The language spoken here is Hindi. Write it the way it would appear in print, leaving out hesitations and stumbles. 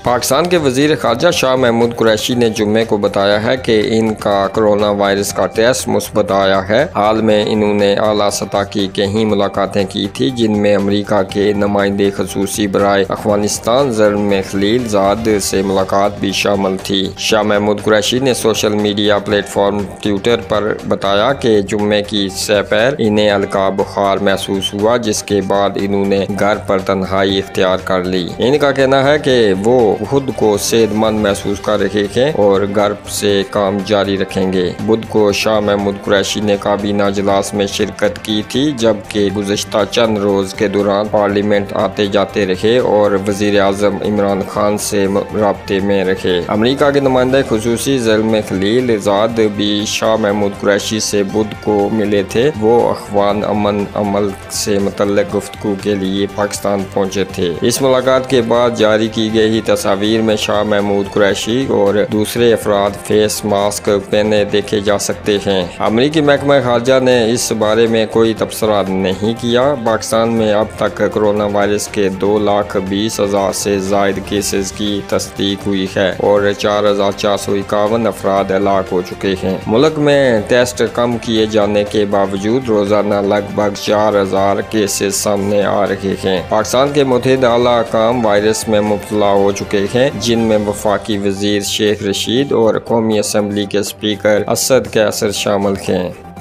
पाकिस्तान के वज़ीर ख़ारजा शाह महमूद कुरैशी ने जुम्मे को बताया है कि इनका कोरोना वायरस का टेस्ट मुस्बत आया है। हाल में इन्होंने आला सतह की कई मुलाकातें की थी, जिनमें अमरीका के नुमाइंदे खसूसी बराए अफगानिस्तान ज़ल्म खलीलजाद से मुलाकात भी शामिल थी। शाह महमूद कुरैशी ने सोशल मीडिया प्लेटफॉर्म ट्विटर पर बताया कि जुम्मे की सपहर इन्हें हल्का बुखार महसूस हुआ, जिसके बाद इन्होंने घर पर तन्हाई इख्तियार कर ली। इनका कहना है कि वो खुद को सेहतमंद महसूस कर रहे हैं और घर से काम जारी रखेंगे। बुध को शाह महमूद कुरैशी ने काबीना इजलास में शिरकत की थी, जबकि गुज़श्ता चंद रोज के दौरान पार्लियामेंट आते जाते रहे और वज़ीर आज़म इमरान खान से राब्ते में रहे। अमरीका के नुमाइंदे खसूसी ज़ल्म खलीलजाद भी शाह महमूद कुरैशी से बुध को मिले थे। वो अफगान अमन अमल से मुतल्लिक़ गुफ्तगू के लिए पाकिस्तान पहुँचे थे। इस मुलाकात के बाद जारी की गई तस्वीर में शाह महमूद कुरैशी और दूसरे अफराद फेस मास्क पहने देखे जा सकते हैं। अमरीकी महकमा खारजा ने इस बारे में कोई तबसरा नहीं किया। पाकिस्तान में अब तक कोरोना वायरस के 2,20,000 से ज़ायद केसेस की तस्दीक हुई है और 4,451 अफराद हलाक हो चुके हैं। मुल्क में टेस्ट कम किए जाने के बावजूद रोजाना लगभग 4,000 केसेस सामने आ रहे हैं। पाकिस्तान के मुतहद आला काम वायरस में मुब्तला हो चुके हैं, जिनमें वफाकी वजीर शेख रशीद और कौमी असम्बली के स्पीकर असद कैसर शामिल हैं।